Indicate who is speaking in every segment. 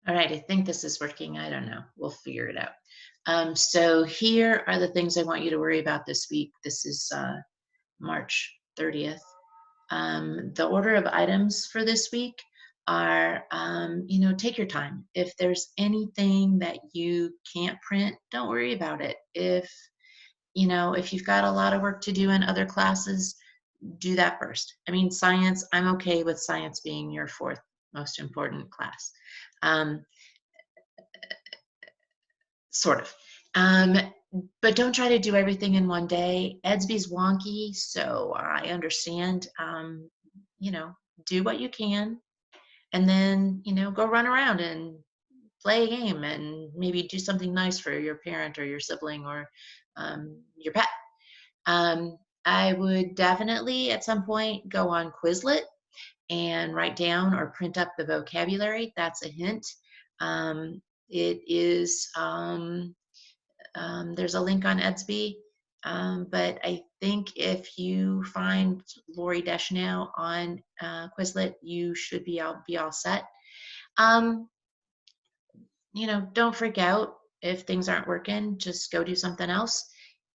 Speaker 1: All right, I think this is working. I don't know. We'll figure it out. So here are the things I want you to worry about this week. This is March 30th. The order of items for this week are, take your time. If there's anything that you can't print, don't worry about it. If you've got a lot of work to do in other classes, do that first. I mean, science, I'm okay with science being your fourth most important class. Um, sort of. Um, but don't try to do everything in one day. Edsby's wonky, so I understand. Do what you can, and then go run around and play a game, and maybe do something nice for your parent or your sibling or your pet. I would definitely at some point go on Quizlet and write down or print up the vocabulary. That's a hint. It is there's a link on Edsby, but I think if you find Lori Deschanel on Quizlet, you should be all set. Um, don't freak out if things aren't working. Just go do something else.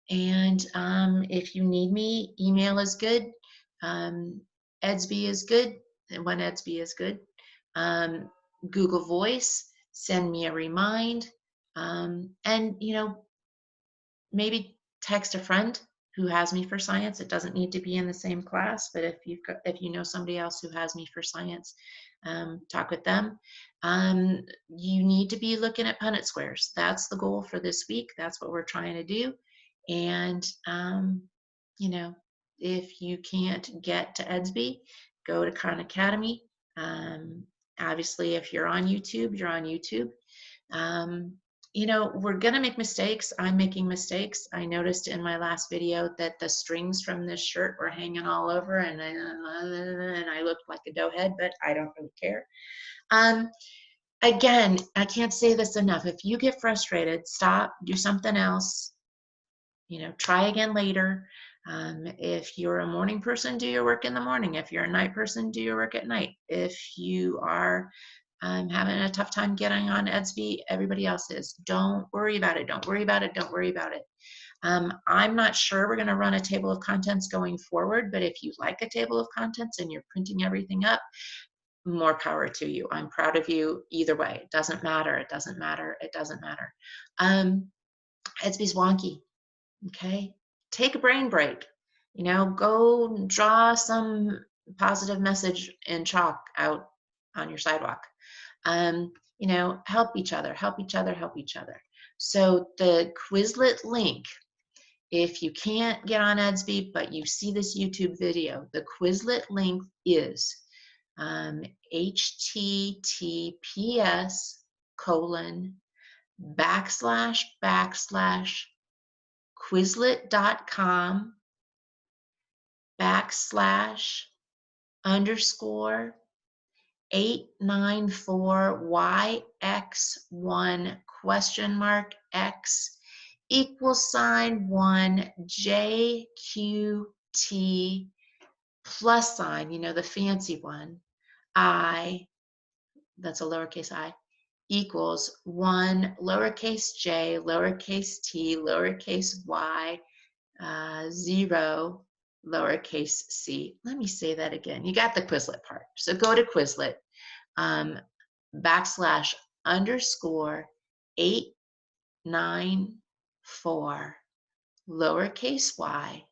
Speaker 1: And if you need me, email is good. Edsby is good. One Edsby is good. Um, Google Voice, send me a remind. And maybe text a friend who has me for science. It doesn't need to be in the same class, but if you know somebody else who has me for science, talk with them. You need to be looking at Punnett squares. That's the goal for this week. That's what we're trying to do. And if you can't get to Edsby, go to Khan Academy. Obviously, if you're on YouTube, you're on YouTube. We're going to make mistakes. I'm making mistakes. I noticed in my last video that the strings from this shirt were hanging all over, and I looked like a doughhead, but I don't really care. Again, I can't say this enough. If you get frustrated, stop, do something else, try again later. If you're a morning person, do your work in the morning. If you're a night person, do your work at night. If you are having a tough time getting on Edsby, everybody else is. Don't worry about it. Don't worry about it. Don't worry about it. I'm not sure we're going to run a table of contents going forward, but if you like a table of contents and you're printing everything up, more power to you. I'm proud of you either way. It doesn't matter. It doesn't matter. It doesn't matter. Edsby's wonky. Okay. Take a brain break. Go draw some positive message in chalk out on your sidewalk. Help each other, help each other, help each other. So the Quizlet link, if you can't get on Edsby, but you see this YouTube video, the Quizlet link is https://quizlet.com/_894YX1 X =1 JQT +, the fancy one, I, that's a lowercase I, equals 1 lowercase j, lowercase t, lowercase y, 0, lowercase c. Let me say that again. You got the Quizlet part. So go to Quizlet, /894 lowercase y,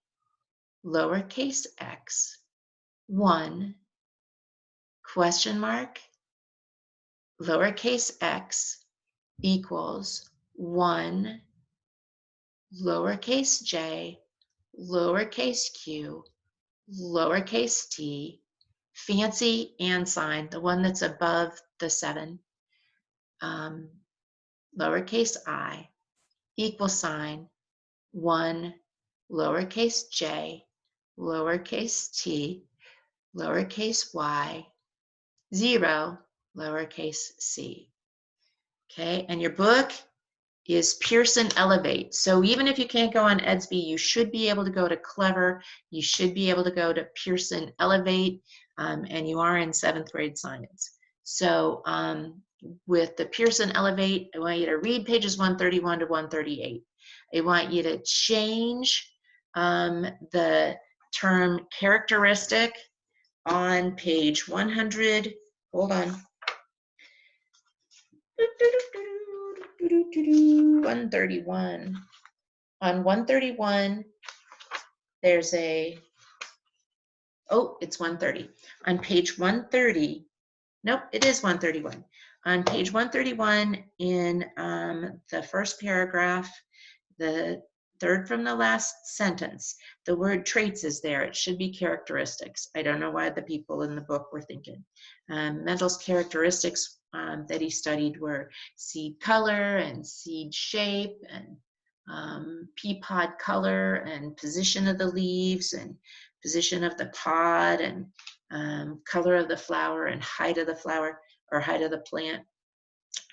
Speaker 1: lowercase x, 1, lowercase x equals 1 lowercase j, lowercase q, lowercase t, fancy and sign, the one that's above the 7, lowercase I, =1 lowercase j, lowercase t, lowercase y, 0, lowercase c. Okay, and your book is Pearson Elevate. So even if you can't go on Edsby, you should be able to go to Clever. You should be able to go to Pearson Elevate, and you are in 7th grade science. So with the Pearson Elevate, I want you to read pages 131 to 138. I want you to change the term characteristic on page 100. Hold on. 131. On 131, there's a, oh, it's 130. On page 130, nope, it is 131. On page 131 in the first paragraph, the third from the last sentence, the word traits is there. It should be characteristics. I don't know why the people in the book were thinking. Mendel's characteristics that he studied were seed color and seed shape and pea pod color and position of the leaves and position of the pod and color of the flower and height of the flower or height of the plant.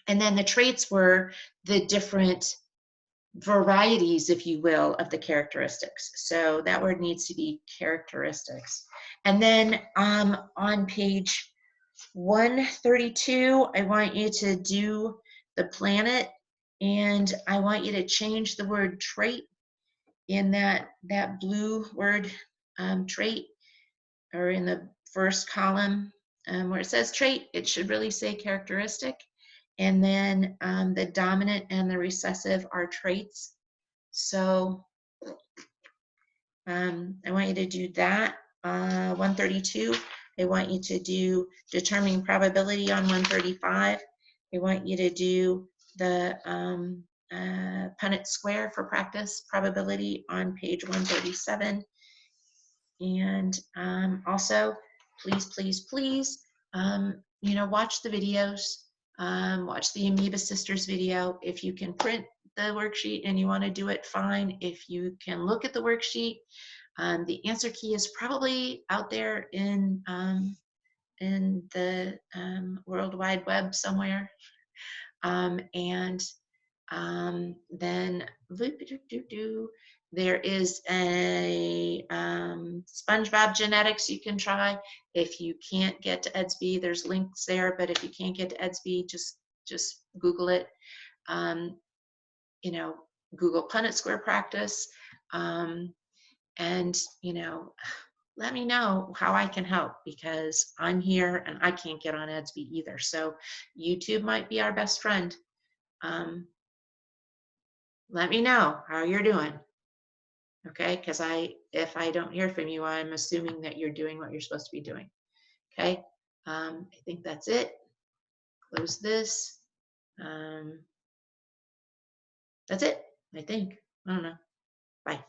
Speaker 1: And then the traits were the different varieties, if you will, of the characteristics. So that word needs to be characteristics. And then on page 132, I want you to do the planet, and I want you to change the word trait in that blue word trait, or in the first column where it says trait, it should really say characteristic. And then the dominant and the recessive are traits. So I want you to do that. 132, I want you to do determining probability on 135. I want you to do the Punnett square for practice probability on page 137. And also, please, please, please, watch the videos. Watch the Amoeba Sisters video. If you can print the worksheet and you want to do it, fine. If you can look at the worksheet, the answer key is probably out there in the World Wide Web somewhere. Then there is a SpongeBob genetics you can try. If you can't get to EDSB, there's links there, but if you can't get to EDSB, just Google it. Google Punnett square practice, and let me know how I can help, because I'm here and I can't get on EDSB either. So YouTube might be our best friend. Let me know how you're doing, okay? Because if I don't hear from you, I'm assuming that you're doing what you're supposed to be doing, okay? I think that's it. Close this. That's it, I think. I don't know. Bye.